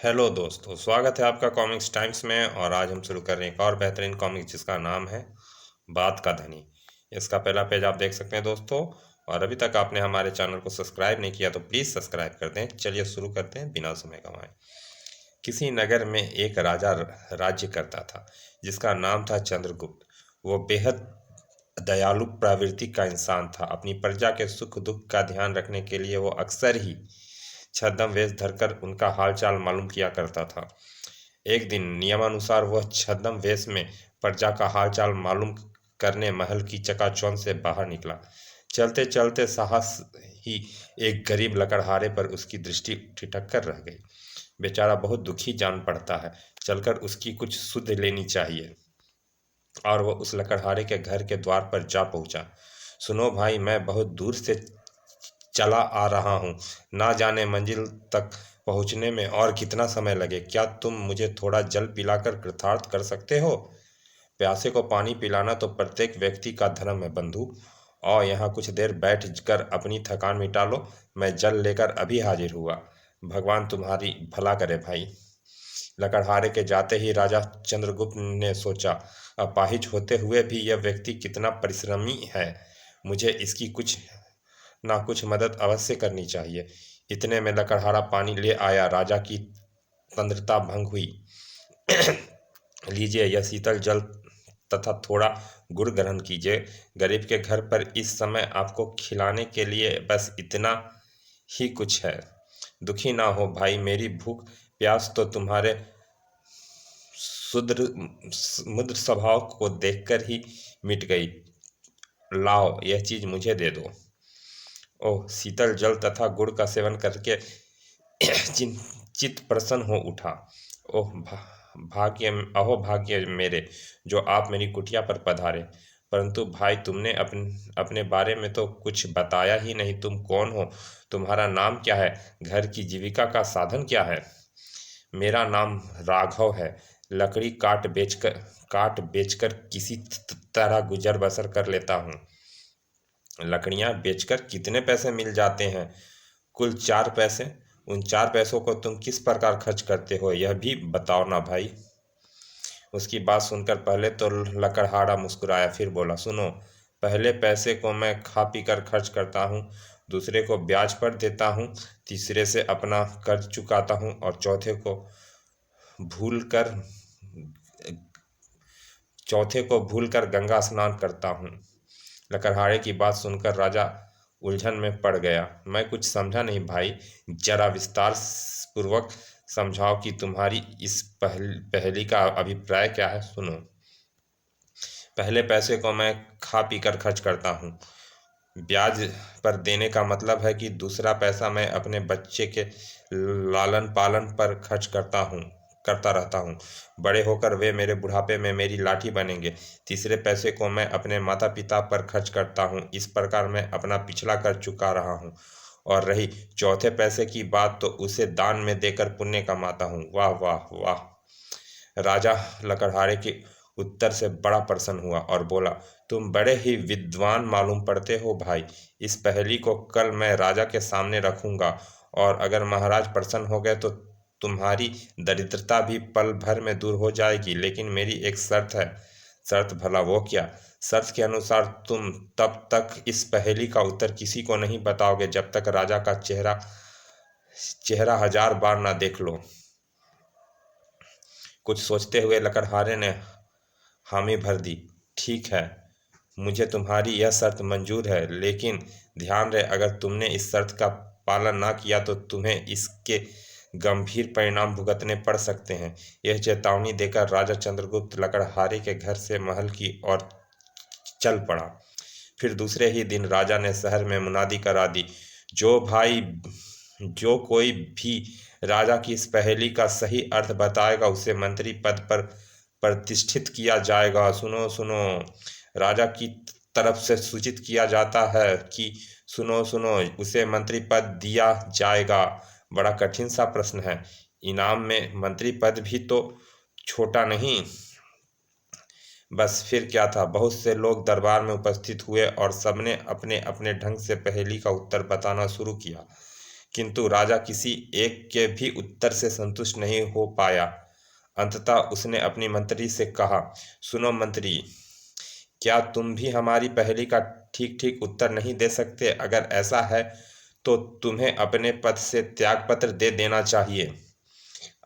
Hello दोस्तों, स्वागत है आपका कॉमिक्स टाइम्स में। और आज हम शुरू कर रहे हैं एक और बेहतरीन कॉमिक्स जिसका नाम है बात का धनी। इसका पहला पेज आप देख सकते हैं दोस्तों। और अभी तक आपने हमारे चैनल को सब्सक्राइब नहीं किया तो प्लीज़ सब्सक्राइब कर दें। चलिए शुरू करते हैं बिना समय गंवाए। किसी नगर में एक राजा राज्य करता था जिसका नाम था चंद्रगुप्त। वो बेहद दयालु प्रवृत्ति का इंसान था। अपनी प्रजा के सुख दुख का ध्यान रखने के लिए वो अक्सर ही छद्म वेश धरकर उनका हालचाल मालूम किया करता था। एक दिन नियमानुसार वह छद्म वेश में प्रजा का हालचाल मालूम करने महल की चकाचौंध से बाहर निकला। चलते चलते साहस ही एक गरीब लकड़हारे पर उसकी दृष्टि ठिठक कर रह गई। बेचारा बहुत दुखी जान पड़ता है। चलकर उसकी कुछ सुध लेनी चाहिए। और वह उस लकड़हारे के घर के द्वार पर जा पहुंचा। सुनो भाई, मैं बहुत दूर से चला आ रहा हूँ। ना जाने मंजिल तक पहुँचने में और कितना समय लगे। क्या तुम मुझे थोड़ा जल पिलाकर कृतार्थ कर सकते हो? प्यासे को पानी पिलाना तो प्रत्येक व्यक्ति का धर्म है बंधु। और यहाँ कुछ देर बैठ कर अपनी थकान मिटा लो। मैं जल लेकर अभी हाजिर हुआ। भगवान तुम्हारी भला करे भाई। लकड़हारे के जाते ही राजा चंद्रगुप्त ने सोचा, अपाहिज होते हुए भी यह व्यक्ति कितना परिश्रमी है। मुझे इसकी कुछ ना कुछ मदद अवश्य करनी चाहिए। इतने में लकड़हारा पानी ले आया। राजा की तंद्रता भंग हुई। लीजिए यह शीतल जल तथा थोड़ा गुड़ ग्रहण कीजिए। गरीब के घर पर इस समय आपको खिलाने के लिए बस इतना ही कुछ है। दुखी ना हो भाई, मेरी भूख प्यास तो तुम्हारे शुद्र मुद्र स्वभाव को देखकर ही मिट गई। लाओ यह चीज मुझे दे दो। ओह, शीतल जल तथा गुड़ का सेवन करके चित्त प्रसन्न हो उठा। ओह भाग्य, अहो भाग्य मेरे, जो आप मेरी कुटिया पर पधारे। परंतु भाई, तुमने अपने बारे में तो कुछ बताया ही नहीं। तुम कौन हो? तुम्हारा नाम क्या है? घर की जीविका का साधन क्या है? मेरा नाम राघव है। लकड़ी काट बेचकर किसी तरह गुजर बसर कर लेता हूँ। लकड़ियाँ बेचकर कितने पैसे मिल जाते हैं? कुल 4 पैसे। उन 4 पैसों को तुम किस प्रकार खर्च करते हो, यह भी बताओ ना भाई। उसकी बात सुनकर पहले तो लकड़हारा मुस्कुराया, फिर बोला, सुनो, पहले पैसे को मैं खा पी कर खर्च करता हूँ, दूसरे को ब्याज पर देता हूँ, तीसरे से अपना कर्ज चुकाता हूँ और भूल कर चौथे को भूल कर गंगा स्नान करता हूँ। लकड़हारे की बात सुनकर राजा उलझन में पड़ गया। मैं कुछ समझा नहीं भाई, जरा विस्तार पूर्वक समझाओ कि तुम्हारी इस पहेली का अभिप्राय क्या है। सुनो, पहले पैसे को मैं खा पी कर खर्च करता हूँ। ब्याज पर देने का मतलब है कि दूसरा पैसा मैं अपने बच्चे के लालन पालन पर खर्च करता रहता हूँ। बड़े होकर वे मेरे बुढ़ापे में मेरी लाठी बनेंगे। तीसरे पैसे को मैं अपने माता पिता पर खर्च करता हूँ। इस प्रकार मैं अपना पिछला कर चुका रहा हूँ। और रही चौथे पैसे की बात, तो उसे दान में देकर पुण्य कमाता हूँ। वाह वाह वाह। राजा लकड़हारे के उत्तर से बड़ा प्रसन्न हुआ और बोला, तुम बड़े ही विद्वान मालूम पड़ते हो भाई। इस पहेली को कल मैं राजा के सामने रखूंगा और अगर महाराज प्रसन्न हो गए तो तुम्हारी दरिद्रता भी पल भर में दूर हो जाएगी। लेकिन मेरी एक शर्त है। शर्त? भला वो क्या? शर्त के अनुसार तुम तब तक इस पहेली का उत्तर किसी को नहीं बताओगे जब तक राजा का चेहरा चेहरा 1000 बार ना देख लो। कुछ सोचते हुए लकड़हारे ने हामी भर दी। ठीक है, मुझे तुम्हारी यह शर्त मंजूर है, लेकिन ध्यान रहे, अगर तुमने इस शर्त का पालन ना किया तो तुम्हें इसके गंभीर परिणाम भुगतने पड़ सकते हैं। यह चेतावनी देकर राजा चंद्रगुप्त लकड़हारे के घर से महल की ओर चल पड़ा। फिर दूसरे ही दिन राजा ने शहर में मुनादी करा दी, जो कोई भी राजा की इस पहेली का सही अर्थ बताएगा उसे मंत्री पद पर प्रतिष्ठित किया जाएगा। सुनो सुनो, राजा की तरफ से सूचित किया जाता है कि सुनो सुनो, उसे मंत्री पद दिया जाएगा। बड़ा कठिन सा प्रश्न है। इनाम में मंत्री पद भी तो छोटा नहीं। बस फिर क्या था, बहुत से लोग दरबार में उपस्थित हुए और सबने अपने अपने ढंग से पहेली का उत्तर बताना शुरू किया। किंतु राजा किसी एक के भी उत्तर से संतुष्ट नहीं हो पाया। अंततः उसने अपनी मंत्री से कहा, सुनो मंत्री, क्या तुम भी हमारी पहेली का ठीक ठीक उत्तर नहीं दे सकते? अगर ऐसा है तो तुम्हें अपने पद से त्यागपत्र दे देना चाहिए।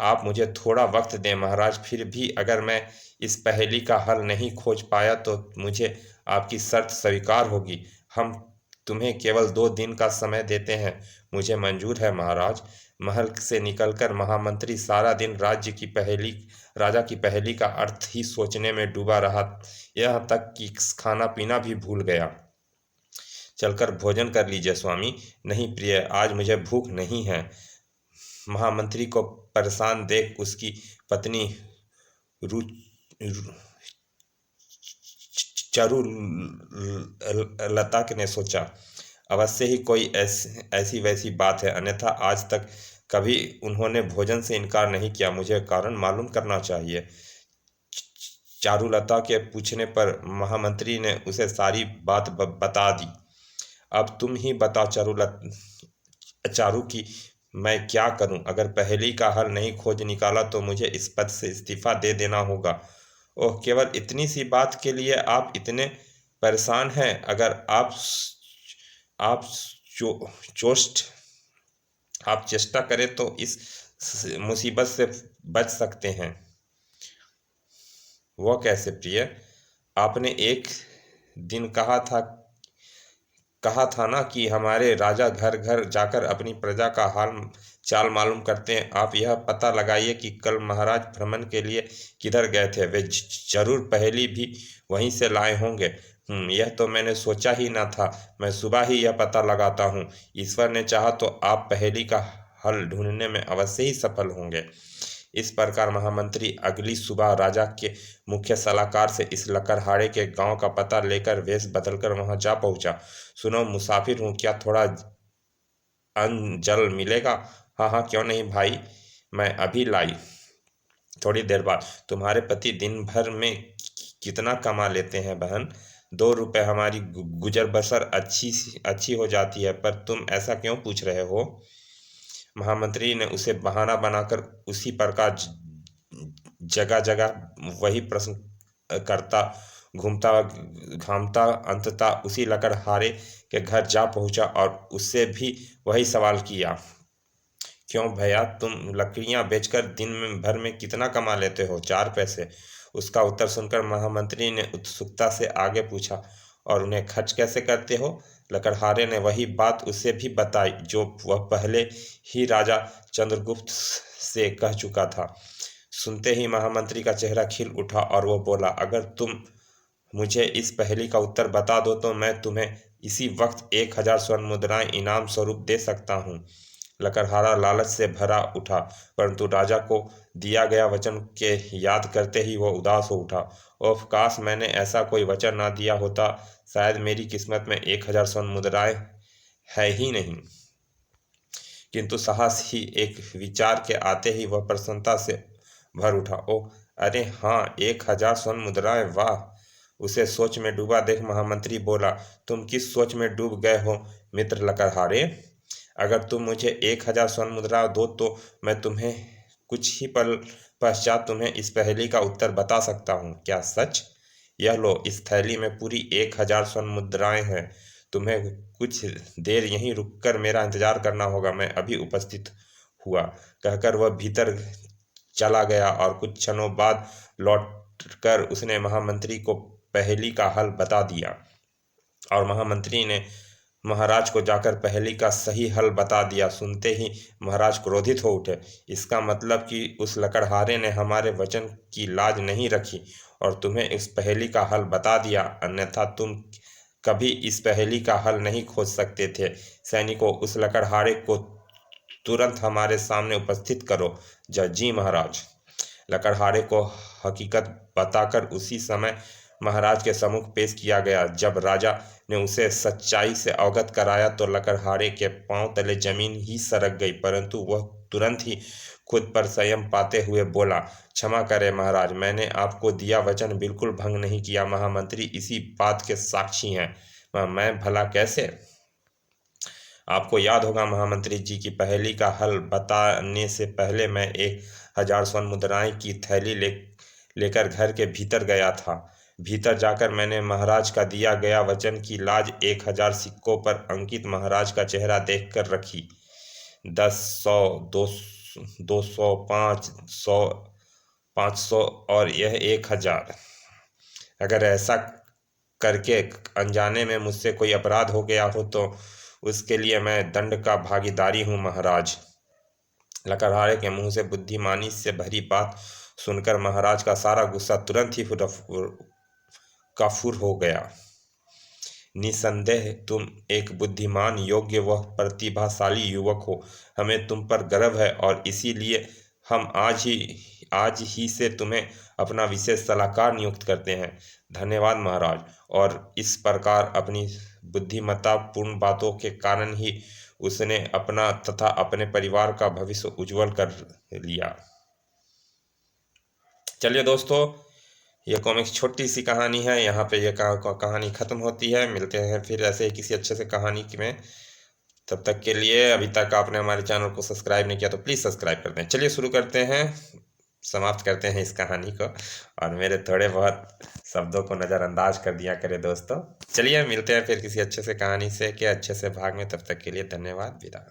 आप मुझे थोड़ा वक्त दें महाराज, फिर भी अगर मैं इस पहेली का हल नहीं खोज पाया तो मुझे आपकी शर्त स्वीकार होगी। हम तुम्हें केवल 2 दिन का समय देते हैं। मुझे मंजूर है महाराज। महल से निकलकर महामंत्री सारा दिन राजा की पहेली का अर्थ ही सोचने में डूबा रहा, यहाँ तक कि खाना पीना भी भूल गया। चलकर भोजन कर लीजिए स्वामी। नहीं प्रिय, आज मुझे भूख नहीं है। महामंत्री को परेशान देख उसकी पत्नी रु, रु- चारुलता ने सोचा, अवश्य ही कोई ऐसी वैसी बात है, अन्यथा आज तक कभी उन्होंने भोजन से इनकार नहीं किया। मुझे कारण मालूम करना चाहिए। चारुलता के पूछने पर महामंत्री ने उसे सारी बात बता दी। अब तुम ही बताओ चारू की मैं क्या करूं? अगर पहेली का हल नहीं खोज निकाला तो मुझे इस पद से इस्तीफा दे देना होगा। ओह, केवल इतनी सी बात के लिए आप इतने परेशान हैं? अगर आप चो, चोस्ट आप चेष्टा करें तो इस मुसीबत से बच सकते हैं। वह कैसे प्रिय? आपने एक दिन कहा था ना कि हमारे राजा घर घर जाकर अपनी प्रजा का हाल चाल मालूम करते हैं। आप यह पता लगाइए कि कल महाराज भ्रमण के लिए किधर गए थे। वे जरूर पहेली भी वहीं से लाए होंगे। यह तो मैंने सोचा ही ना था। मैं सुबह ही यह पता लगाता हूँ। ईश्वर ने चाहा तो आप पहेली का हल ढूंढने में अवश्य ही सफल होंगे। इस प्रकार महामंत्री अगली सुबह राजा के मुख्य सलाहकार से इस लकड़हारे के गांव का पता लेकर वेश बदलकर वहां जा पहुंचा। सुनो मुसाफिर हूँ, क्या थोड़ा अन्न जल मिलेगा? हाँ हाँ, क्यों नहीं भाई, मैं अभी लाई। थोड़ी देर बाद। तुम्हारे पति दिन भर में कितना कमा लेते हैं बहन? 2 रुपए हमारी गुजर बसर अच्छी हो जाती है। पर तुम ऐसा क्यों पूछ रहे हो? महामंत्री ने उसे बहाना बनाकर उसी प्रकार जगह जगह वही प्रश्न करता घूमता घामता अंततः उसी लकड़हारे के घर जा पहुंचा और उससे भी वही सवाल किया, क्यों भैया, तुम लकड़ियां बेचकर भर में कितना कमा लेते हो? 4 पैसे। उसका उत्तर सुनकर महामंत्री ने उत्सुकता से आगे पूछा, और उन्हें खर्च कैसे करते हो? लकड़हारे ने वही बात उसे भी बताई जो वह पहले ही राजा चंद्रगुप्त से कह चुका था। सुनते ही महामंत्री का चेहरा खिल उठा और वह बोला, अगर तुम मुझे इस पहेली का उत्तर बता दो तो मैं तुम्हें इसी वक्त 1000 स्वर्ण मुद्राएं इनाम स्वरूप दे सकता हूँ। लकड़हारा लालच से भरा उठा, परंतु राजा को दिया गया वचन के याद करते ही वह उदास हो उठा। ओह, काश मैंने ऐसा कोई वचन ना दिया होता। शायद मेरी किस्मत में 1000 स्वर्ण मुद्राएं है ही नहीं। किंतु साहस ही एक विचार के आते ही वह प्रसन्नता से भर उठा। ओह अरे हाँ, 1000 स्वर्ण मुद्राएं, वाह! उसे सोच में डूबा देख महामंत्री बोला, तुम किस सोच में डूब गए हो मित्र लकड़हारे? अगर तुम मुझे 1000 स्वर्ण मुद्रा दो तो मैं तुम्हें कुछ ही पल पश्चात तुम्हें इस पहेली का उत्तर बता सकता हूँ। क्या सच? यह लो, इस थैली में पूरी 1000 स्वर्ण मुद्राएं हैं। तुम्हें कुछ देर यहीं रुककर मेरा इंतजार करना होगा, मैं अभी उपस्थित हुआ। कहकर वह भीतर चला गया और कुछ क्षणों बाद लौटकर उसने महामंत्री को पहेली का हल बता दिया। और महामंत्री ने महाराज को जाकर पहेली का सही हल बता दिया। सुनते ही महाराज क्रोधित हो उठे। इसका मतलब कि उस लकड़हारे ने हमारे वचन की लाज नहीं रखी और तुम्हें इस पहेली का हल बता दिया, अन्यथा तुम कभी इस पहेली का हल नहीं खोज सकते थे। सैनिकों, उस लकड़हारे को तुरंत हमारे सामने उपस्थित करो। जय जी महाराज। लकड़हारे को हकीकत बताकर उसी समय महाराज के सम्मुख पेश किया गया। जब राजा ने उसे सच्चाई से अवगत कराया तो लकड़हारे के पांव तले जमीन ही सरक गई, परंतु वह तुरंत ही खुद पर संयम पाते हुए बोला, क्षमा करें महाराज, मैंने आपको दिया वचन बिल्कुल भंग नहीं किया। महामंत्री इसी बात के साक्षी हैं। मैं भला कैसे? आपको याद होगा महामंत्री जी की पहेली का हल बताने से पहले मैं 1000 स्वर्ण मुद्राएं की थैली लेकर घर के भीतर गया था। भीतर जाकर मैंने महाराज का दिया गया वचन की लाज 1000 सिक्कों पर अंकित महाराज का चेहरा देखकर रखी। 10, 100, 200, 500, 500 और यह 1000। अगर ऐसा करके अनजाने में मुझसे कोई अपराध हो गया हो तो उसके लिए मैं दंड का भागीदारी हूँ महाराज। लकड़हारे के मुंह से बुद्धिमानी से भरी बात सुनकर महाराज का सारा गुस्सा तुरंत ही काफूर हो गया। निसंदेह तुम एक बुद्धिमान, योग्य व प्रतिभाशाली युवक हो। हमें तुम पर गर्व है और इसीलिए हम आज ही से तुम्हें अपना विशेष सलाहकार नियुक्त करते हैं। धन्यवाद महाराज। और इस प्रकार अपनी बुद्धिमत्तापूर्ण बातों के कारण ही उसने अपना तथा अपने परिवार का भविष्य उज्जवल कर लिया। चलिए दोस्तों, यह कॉमिक्स छोटी सी कहानी है, यहाँ पे यह कहानी ख़त्म होती है। मिलते हैं फिर ऐसे ही किसी अच्छे से कहानी में। तब तक के लिए, अभी तक आपने हमारे चैनल को सब्सक्राइब नहीं किया तो प्लीज़ सब्सक्राइब कर दें। चलिए शुरू करते हैं, समाप्त करते हैं इस कहानी को। और मेरे थोड़े बहुत शब्दों को नज़रअंदाज कर दिया करें दोस्तों। चलिए मिलते हैं फिर किसी अच्छे से कहानी से के अच्छे से भाग में। तब तक के लिए धन्यवाद, विदा।